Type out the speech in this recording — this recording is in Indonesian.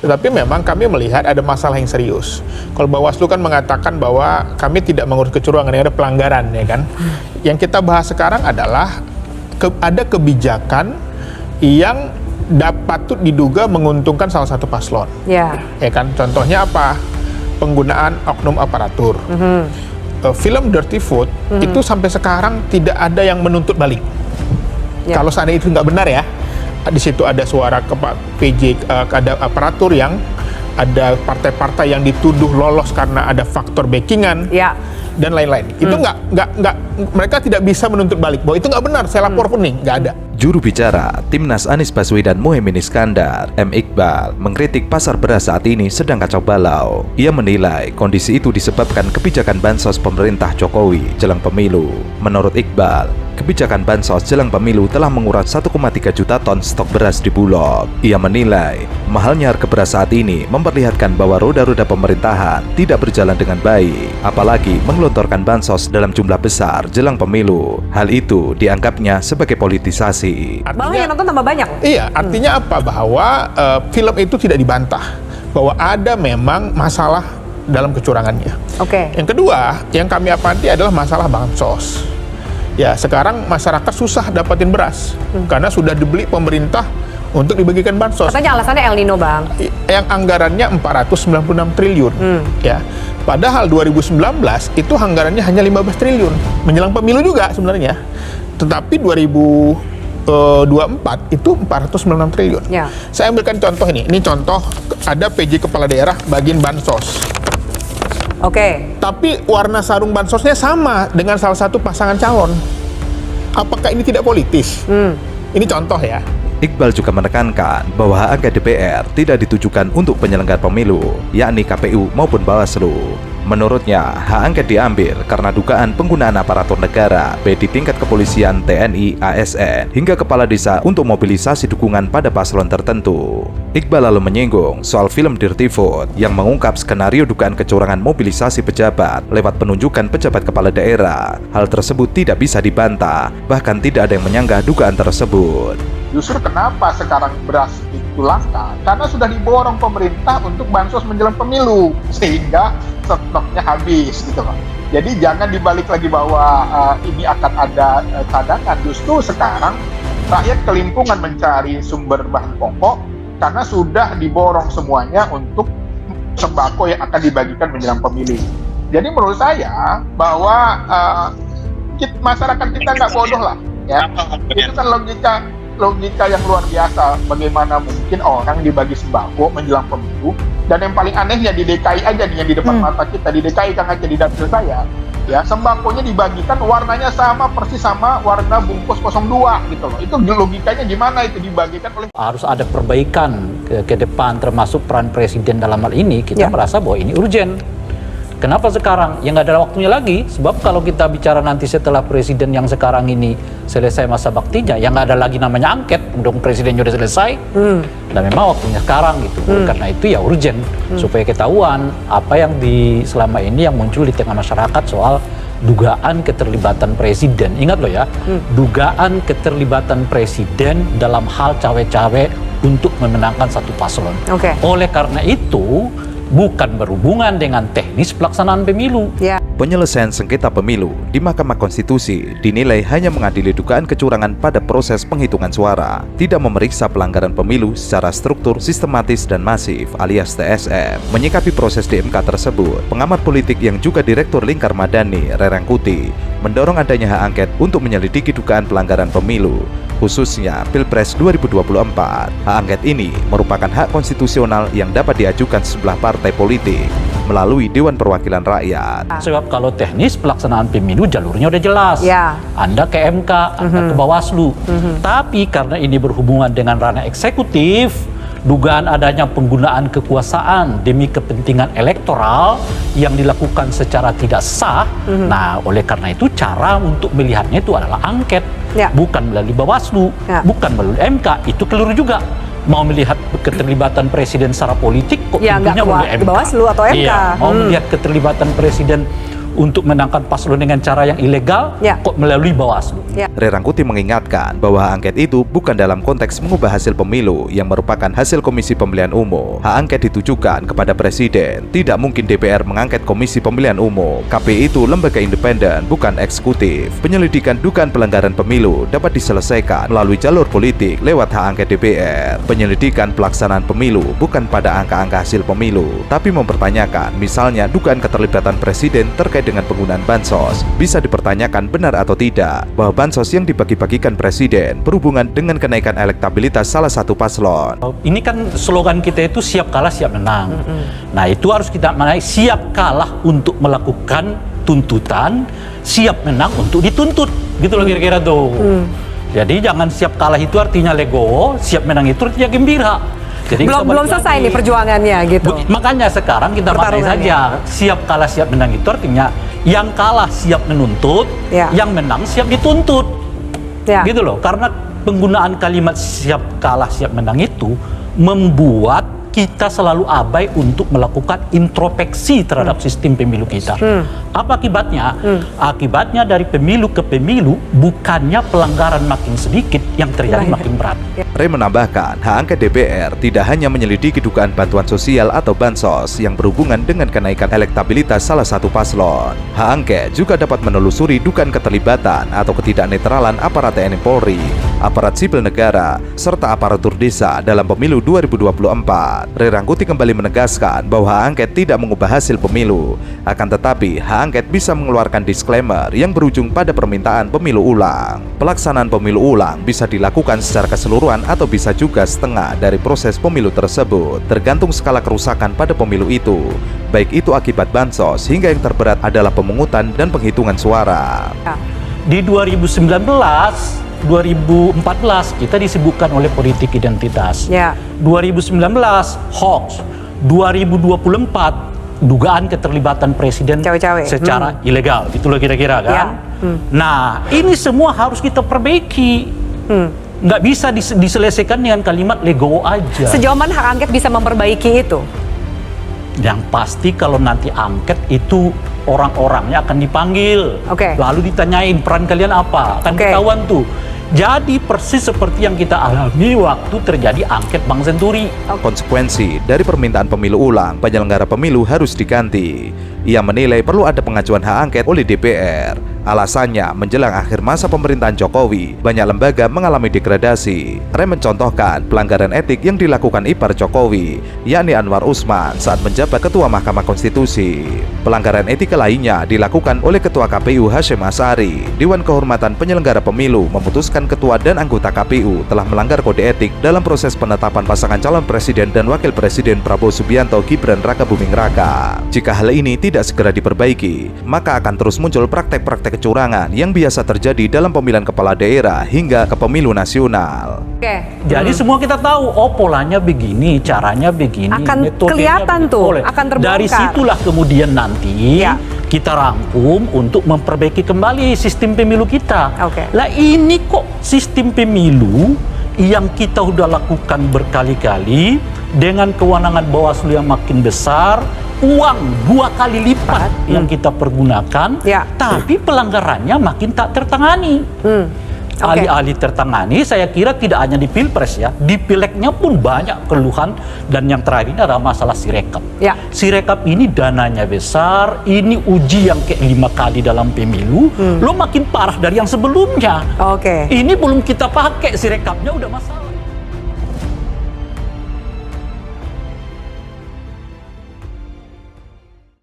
Tetapi memang kami melihat ada masalah yang serius. Kalau Bawaslu kan mengatakan bahwa kami tidak mengurus kecurangan, yang ada pelanggaran, ya kan. Yang kita bahas sekarang adalah ada kebijakan yang patut diduga menguntungkan salah satu paslon. Ya kan, contohnya apa? Penggunaan oknum aparatur. Film Dirty Food itu sampai sekarang tidak ada yang menuntut balik. Kalau seandainya itu nggak benar ya, di situ ada suara ke PJ, ada aparatur yang ada partai-partai yang dituduh lolos karena ada faktor backingan dan lain-lain. Itu nggak mereka tidak bisa menuntut balik bahwa itu nggak benar. Saya lapor kuning, nggak ada. Juru bicara Timnas Anies Baswedan Muhaimin Iskandar, M. Iqbal, mengkritik pasar beras saat ini sedang kacau balau. Ia menilai kondisi itu disebabkan kebijakan bansos pemerintah Jokowi jelang pemilu. Menurut Iqbal, kebijakan bansos jelang pemilu telah menguras 1,3 juta ton stok beras di Bulog. Ia menilai mahalnya harga beras saat ini memperlihatkan bahwa roda-roda pemerintahan tidak berjalan dengan baik, apalagi menggelontorkan bansos dalam jumlah besar jelang pemilu. Hal itu dianggapnya sebagai politisasi. Malah yang nonton tambah banyak. Iya, artinya apa? Bahwa film itu tidak dibantah bahwa ada memang masalah dalam kecurangannya. Yang kedua, yang kami amati adalah masalah bansos. Ya, sekarang masyarakat susah dapatin beras karena sudah dibeli pemerintah untuk dibagikan bansos. Katanya alasannya El Nino, Bang. Yang anggarannya 496 triliun. Ya. Padahal 2019 itu anggarannya hanya 15 triliun. Menjelang pemilu juga sebenarnya. Tetapi 2024 itu 496 triliun. Saya ambilkan contoh ini. Ini contoh ada PJ kepala daerah bagian bansos. Tapi warna sarung bansosnya sama dengan salah satu pasangan calon. Apakah ini tidak politis? Ini contoh ya. Iqbal juga menekankan bahwa hak angket DPR tidak ditujukan untuk penyelenggara pemilu, yakni KPU maupun Bawaslu. Menurutnya, hak angket diambil karena dugaan penggunaan aparatur negara, baik di tingkat kepolisian, TNI, ASN, hingga kepala desa untuk mobilisasi dukungan pada paslon tertentu. Iqbal lalu menyinggung soal film Dirty Food yang mengungkap skenario dugaan kecurangan mobilisasi pejabat lewat penunjukan pejabat kepala daerah. Hal tersebut tidak bisa dibantah, bahkan tidak ada yang menyanggah dugaan tersebut. Justru kenapa sekarang beras itu langka? Karena sudah diborong pemerintah untuk bansos menjelang pemilu, sehingga stoknya habis gitu loh. Jadi jangan dibalik lagi bahwa ini akan ada cadangan. Justru sekarang rakyat kelimpungan mencari sumber bahan pokok karena sudah diborong semuanya untuk sembako yang akan dibagikan menjelang pemilu. Jadi menurut saya bahwa masyarakat kita nggak bodoh lah, ya. Itu kan logika yang luar biasa. Bagaimana mungkin orang dibagi sembako menjelang pemilu, dan yang paling anehnya di DKI aja nih, yang di depan mata kita, di DKI kan aja di dapil saya, ya, sembakonya dibagikan warnanya sama persis sama warna bungkus 02 gitu loh. Itu logikanya gimana itu dibagikan oleh... Harus ada perbaikan ke depan, termasuk peran presiden dalam hal ini. Kita merasa bahwa ini urgent. Kenapa sekarang? Ya nggak ada waktunya lagi. Sebab kalau kita bicara nanti setelah presiden yang sekarang ini selesai masa baktinya, ya nggak ada lagi namanya angket. Dong presidennya udah selesai. Dan memang waktunya sekarang gitu. Karena itu ya urgent. Supaya ketahuan apa yang selama ini yang muncul di tengah masyarakat soal dugaan keterlibatan presiden. Ingat loh ya, dugaan keterlibatan presiden dalam hal cawe-cawe untuk memenangkan satu paslon. Oleh karena itu, bukan berhubungan dengan teknis pelaksanaan pemilu. Penyelesaian sengketa pemilu di Mahkamah Konstitusi dinilai hanya mengadili dugaan kecurangan pada proses penghitungan suara, tidak memeriksa pelanggaran pemilu secara struktur, sistematis, dan masif alias TSM. Menyikapi proses di MK tersebut, pengamat politik yang juga Direktur Lingkar Madani, Rerangkuti, mendorong adanya hak angket untuk menyelidiki dugaan pelanggaran pemilu, khususnya Pilpres 2024. Hak angket ini merupakan hak konstitusional yang dapat diajukan sejumlah partai politik melalui Dewan Perwakilan Rakyat. Sebab kalau teknis pelaksanaan pemilu jalurnya udah jelas. Anda ke MK, Anda ke Bawaslu. Tapi karena ini berhubungan dengan ranah eksekutif, dugaan adanya penggunaan kekuasaan demi kepentingan elektoral yang dilakukan secara tidak sah. Nah, oleh karena itu cara untuk melihatnya itu adalah angket, bukan melalui Bawaslu, bukan melalui MK. Itu keliru juga. Mau melihat keterlibatan presiden secara politik kok tentunya melalui MK. Bawaslu atau MK. Iya, mau melihat keterlibatan presiden untuk menangkan paslon dengan cara yang ilegal kok melalui Bawaslu. Ray Rangkuti mengingatkan bahwa hak angket itu bukan dalam konteks mengubah hasil pemilu yang merupakan hasil Komisi Pemilihan Umum. Hak angket ditujukan kepada Presiden. Tidak mungkin DPR mengangket Komisi Pemilihan Umum. KPI itu lembaga independen, bukan eksekutif. Penyelidikan dugaan pelanggaran pemilu dapat diselesaikan melalui jalur politik lewat hak angket DPR. Penyelidikan pelaksanaan pemilu bukan pada angka-angka hasil pemilu, tapi mempertanyakan misalnya dugaan keterlibatan Presiden terkait dengan penggunaan bansos. Bisa dipertanyakan benar atau tidak bahwa bansos yang dibagi-bagikan Presiden berhubungan dengan kenaikan elektabilitas salah satu paslon. Ini kan slogan kita itu siap kalah siap menang. Nah itu harus kita maknai siap kalah untuk melakukan tuntutan, siap menang untuk dituntut, gitu loh kira-kira tuh. Jadi jangan siap kalah itu artinya legowo, siap menang itu artinya gembira. Jadi belum selesai nih perjuangannya gitu. Makanya sekarang kita maknai saja siap kalah siap menang itu artinya yang kalah siap menuntut, yang menang siap dituntut, gitu loh. Karena penggunaan kalimat siap kalah siap menang itu membuat kita selalu abai untuk melakukan introspeksi terhadap sistem pemilu kita. Apa akibatnya? Akibatnya dari pemilu ke pemilu bukannya pelanggaran makin sedikit, yang terjadi makin berat. Ray menambahkan, hak angket DPR tidak hanya menyelidiki dugaan bantuan sosial atau bansos yang berhubungan dengan kenaikan elektabilitas salah satu paslon. Hak angket juga dapat menelusuri dugaan keterlibatan atau ketidaknetralan aparat TNI Polri, aparat sipil negara, serta aparatur desa dalam pemilu 2024. Ray Rangkuti kembali menegaskan bahwa hak angket tidak mengubah hasil pemilu, akan tetapi hak angket bisa mengeluarkan disclaimer yang berujung pada permintaan pemilu ulang. Pelaksanaan pemilu ulang bisa dilakukan secara keseluruhan atau bisa juga setengah dari proses pemilu tersebut, tergantung skala kerusakan pada pemilu itu, baik itu akibat bansos hingga yang terberat adalah pemungutan dan penghitungan suara. Di 2019 2014 kita disibukkan oleh politik identitas. 2019 hoax. 2024 dugaan keterlibatan Presiden secara ilegal. Itulah kira-kira kan. Nah, ini semua harus kita perbaiki. Nggak bisa diselesaikan dengan kalimat legowo aja. Sejauh mana hak angket bisa memperbaiki itu? Yang pasti kalau nanti angket itu orang-orangnya akan dipanggil. Lalu ditanyain peran kalian apa. Akan ketahuan tuh. Jadi persis seperti yang kita alami waktu terjadi angket Bank Senturi. Konsekuensi dari permintaan pemilu ulang, penyelenggara pemilu harus diganti. Ia menilai perlu ada pengajuan hak angket oleh DPR. Alasannya, menjelang akhir masa pemerintahan Jokowi, banyak lembaga mengalami degradasi. Ray mencontohkan pelanggaran etik yang dilakukan ipar Jokowi, yakni Anwar Usman saat menjabat Ketua Mahkamah Konstitusi. Pelanggaran etik lainnya dilakukan oleh Ketua KPU Hasyim Asyari. Dewan Kehormatan Penyelenggara Pemilu memutuskan Ketua dan anggota KPU telah melanggar kode etik dalam proses penetapan pasangan calon presiden dan wakil presiden Prabowo Subianto Gibran Rakabuming Raka. Jika hal ini tidak segera diperbaiki, maka akan terus muncul praktek-praktek kecurangan yang biasa terjadi dalam pemilihan kepala daerah hingga ke pemilu nasional. Jadi semua kita tahu, oh polanya begini, caranya begini, akan kelihatan tuh, akan terbongkar. Dari situlah kemudian nanti kita rangkum untuk memperbaiki kembali sistem pemilu kita. Lah ini kok sistem pemilu yang kita udah lakukan berkali-kali dengan kewenangan Bawaslu yang makin besar, uang 2 kali lipat yang kita pergunakan, tapi pelanggarannya makin tak tertangani. Alih-alih tertangani, saya kira tidak hanya di Pilpres ya, di Pilegnya pun banyak keluhan, dan yang terakhir ini adalah masalah Sirekap. Sirekap ini dananya besar, ini uji yang ke-5 kali dalam pemilu, lo makin parah dari yang sebelumnya. Ini belum kita pakai Sirekapnya udah masalah.